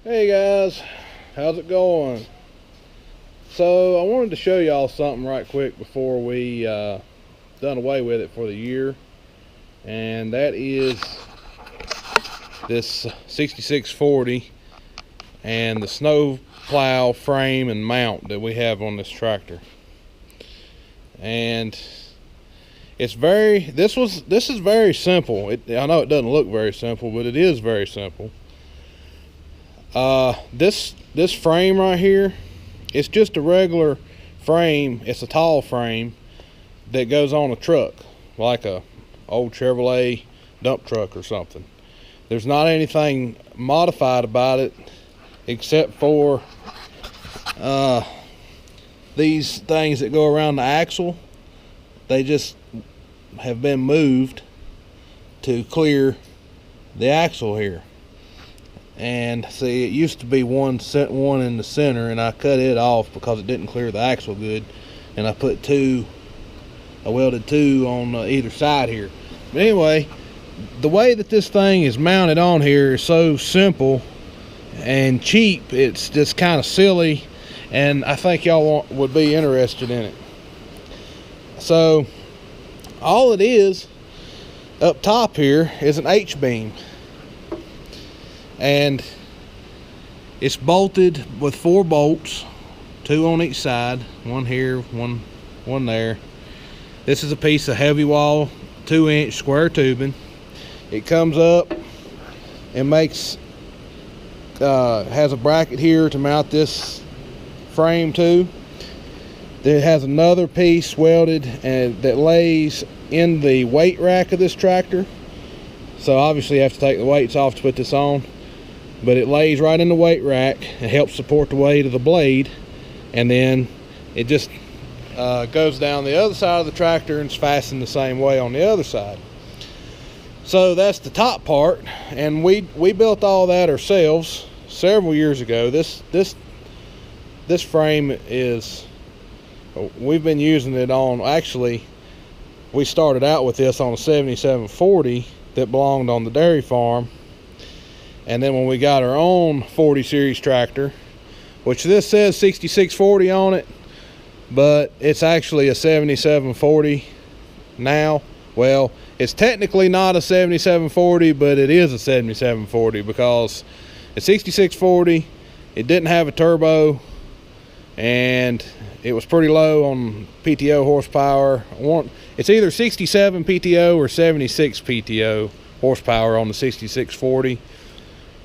Hey guys, how's it going? So I wanted to show y'all something right quick before we done away with it for the year, and that is this 6640 and the snow plow frame and mount that we have on this tractor. And it's this is very simple. I know it doesn't look very simple, but it is very simple. This frame right here, it's just a regular frame. It's a tall frame that goes on a truck, like a old Chevrolet dump truck or something. There's not anything modified about it except for these things that go around the axle. They just have been moved to clear the axle here. And see, it used to be one in the center, and I cut it off because it didn't clear the axle good, and I welded two on either side here. But anyway, the way that this thing is mounted on here is so simple and cheap. It's just kind of silly, and I think y'all would be interested in it. So all it is up top here is an H-beam, and it's bolted with 4 bolts, 2 on each side, one here, one there. This is a piece of heavy wall 2-inch square tubing. It comes up and has a bracket here to mount this frame to. It has another piece welded and that lays in the weight rack of this tractor. So obviously you have to take the weights off to put this on, but it lays right in the weight rack and helps support the weight of the blade, and then it just goes down the other side of the tractor and is fastened the same way on the other side. So that's the top part, and we built all that ourselves several years ago. This frame we've been using it on, actually we started out with this on a 7740 that belonged on the dairy farm, and then when we got our own 40 series tractor, which this says 6640 on it, but it's actually a 7740 now. Well, it's technically not a 7740, but it is a 7740 because it's 6640. It didn't have a turbo, and it was pretty low on PTO horsepower. It's either 67 PTO or 76 PTO horsepower on the 6640.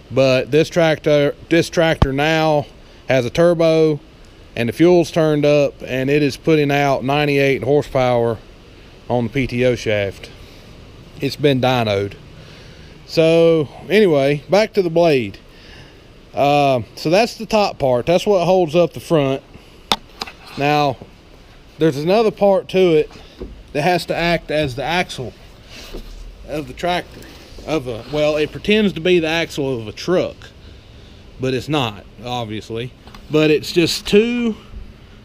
But this tractor now has a turbo, and the fuel's turned up, and it is putting out 98 horsepower on the PTO shaft. It's been dynoed. So anyway, back to the blade. So that's the top part. That's what holds up the front. Now there's another part to it that has to act as the axle of the tractor. Well, it pretends to be the axle of a truck, but it's not, obviously. But it's just 2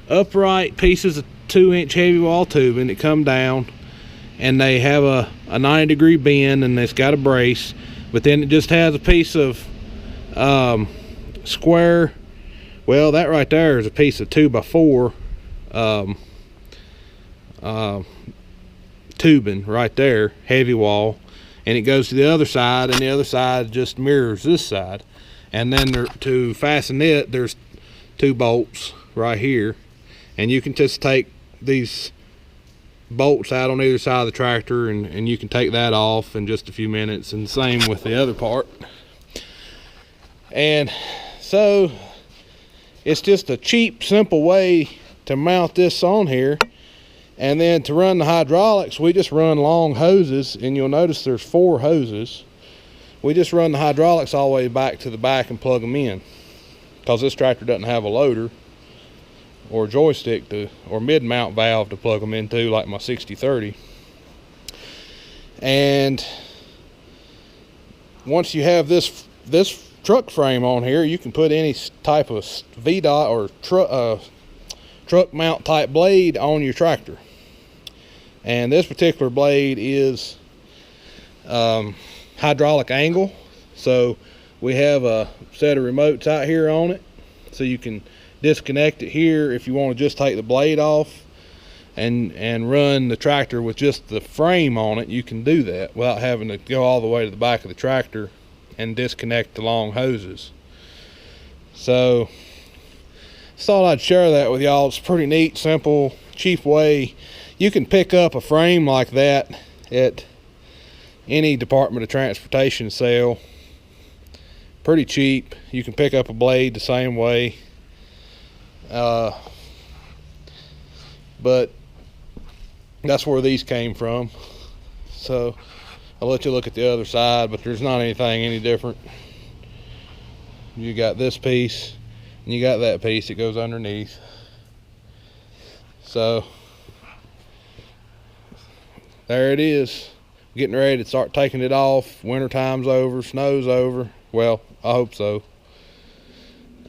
upright pieces of 2-inch heavy wall tubing that come down, and they have a 90-degree bend, and it's got a brace. But then it just has a piece of square, well, that right there is a piece of 2x4 tubing right there, heavy wall, and it goes to the other side, and the other side just mirrors this side. And then to fasten it, there's 2 bolts right here, and you can just take these bolts out on either side of the tractor, and you can take that off in just a few minutes, and same with the other part. And so it's just a cheap, simple way to mount this on here. And then to run the hydraulics, we just run long hoses, and you'll notice there's 4 hoses. We just run the hydraulics all the way back to the back and plug them in, because this tractor doesn't have a loader or a joystick or mid-mount valve to plug them into like my 6030. And once you have this truck frame on here, you can put any type of VDOT or truck mount type blade on your tractor. And this particular blade is hydraulic angle, so We have a set of remotes out here on it, so you can disconnect it here if you want to just take the blade off and run the tractor with just the frame on it. You can do that without having to go all the way to the back of the tractor and disconnect the long hoses. So just thought I'd share that with y'all. It's a pretty neat, simple, cheap way. You can pick up a frame like that at any Department of Transportation sale. Pretty cheap. You can pick up a blade the same way. But that's where these came from. So I'll let you look at the other side, but there's not anything any different. You got this piece and you got that piece that goes underneath. So there it is, getting ready to start taking it off. Winter time's over, snow's over. Well, I hope so.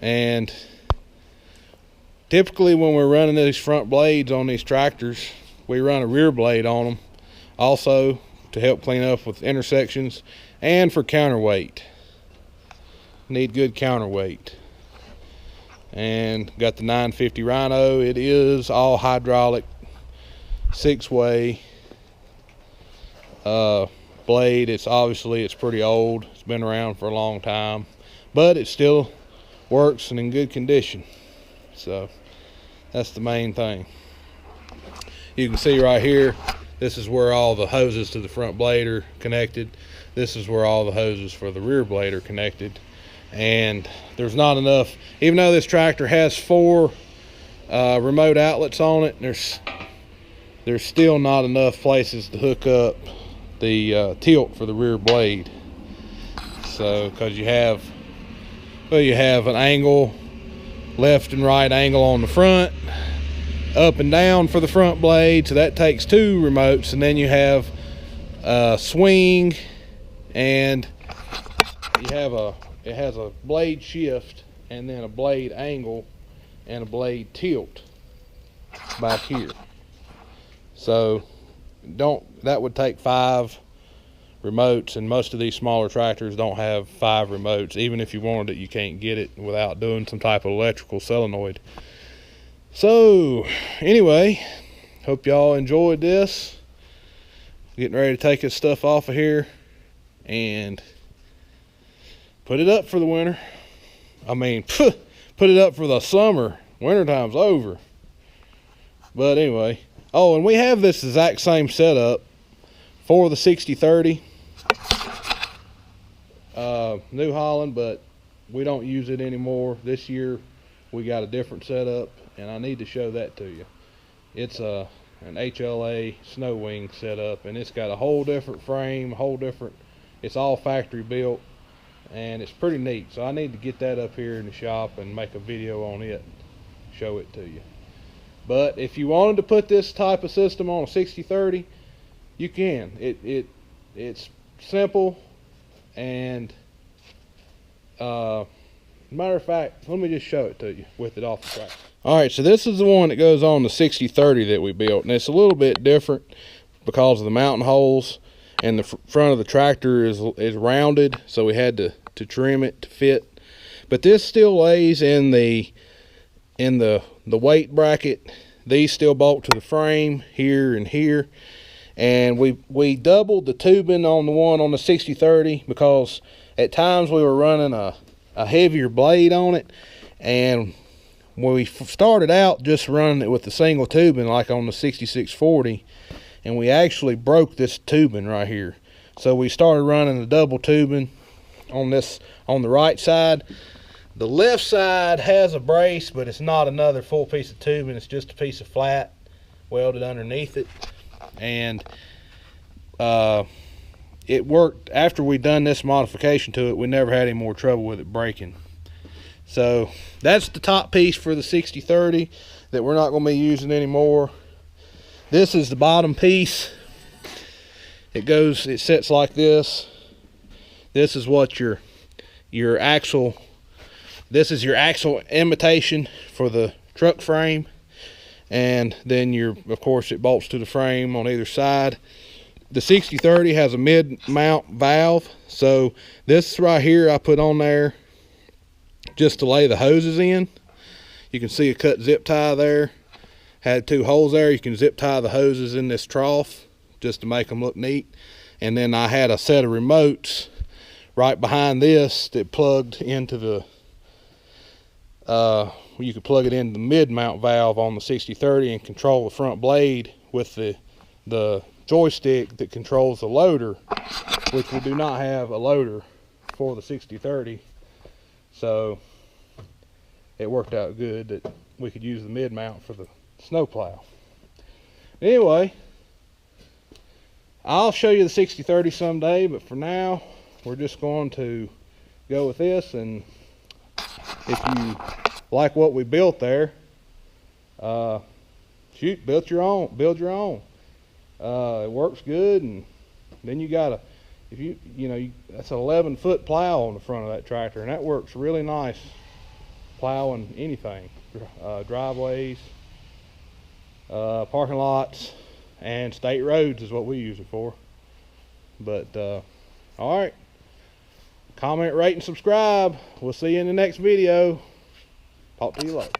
And typically when we're running these front blades on these tractors, we run a rear blade on them also to help clean up with intersections and for counterweight. Need good counterweight. And got the 950 Rhino. It is all hydraulic, 6-way blade. It's pretty old. It's been around for a long time, but it still works and in good condition. So that's the main thing. You can see right here, this is where all the hoses to the front blade are connected. This is where all the hoses for the rear blade are connected. And there's not enough, even though this tractor has 4 remote outlets on it, there's still not enough places to hook up the tilt for the rear blade. So because you have an angle, left and right angle on the front, up and down for the front blade, so that takes 2 remotes, and then you have a swing, and it has a blade shift and then a blade angle and a blade tilt back here. So that would take 5 remotes, and most of these smaller tractors don't have 5 remotes. Even if you wanted it, you can't get it without doing some type of electrical solenoid. So anyway, hope y'all enjoyed this. Getting ready to take this stuff off of here and put it up for the winter. I mean, put it up for the summer. Winter time's over. But anyway, oh, and we have this exact same setup for the 6030 New Holland, but we don't use it anymore. This year we got a different setup, and I need to show that to you. It's an HLA snow wing setup, and it's got a whole different frame, it's all factory built, and it's pretty neat. So I need to get that up here in the shop and make a video on it, show it to you. But if you wanted to put this type of system on a 6030, you can. It's simple, and matter of fact, let me just show it to you with it off the track. All right, so this is the one that goes on the 6030 that we built, and it's a little bit different because of the mountain holes, and the front of the tractor is rounded, so we had to trim it to fit. But this still lays in the weight bracket. These still bolt to the frame here and here, and we doubled the tubing on the one on the 6030 because at times we were running a heavier blade on it, and when we started out just running it with the single tubing like on the 6640, and we actually broke this tubing right here. So we started running the double tubing on the right side. The left side has a brace, but it's not another full piece of tubing. It's just a piece of flat welded underneath it. And it worked. After we done this modification to it, we never had any more trouble with it breaking. So that's the top piece for the 6030 that we're not going to be using anymore. This is the bottom piece. It sits like this. This is what your axle. This is your axle imitation for the truck frame, and then of course it bolts to the frame on either side. the 6030 has a mid-mount valve, so this right here I put on there just to lay the hoses in. You can see a cut zip tie there. Had 2 holes there. You can zip tie the hoses in this trough just to make them look neat. And then I had a set of remotes right behind this that plugged into the you could plug it into the mid-mount valve on the 6030 and control the front blade with the joystick that controls the loader, which we do not have a loader for the 6030, so it worked out good that we could use the mid-mount for the snowplow. Anyway, I'll show you the 6030 someday, but for now we're just going to go with this. And if you like what we built there, shoot, build your own. It works good. And then you gotta, if you know, that's an 11-foot plow on the front of that tractor, and that works really nice plowing anything, driveways, parking lots, and state roads is what we use it for. But all right, comment, rate, and subscribe. We'll see you in the next video. Talk to you later.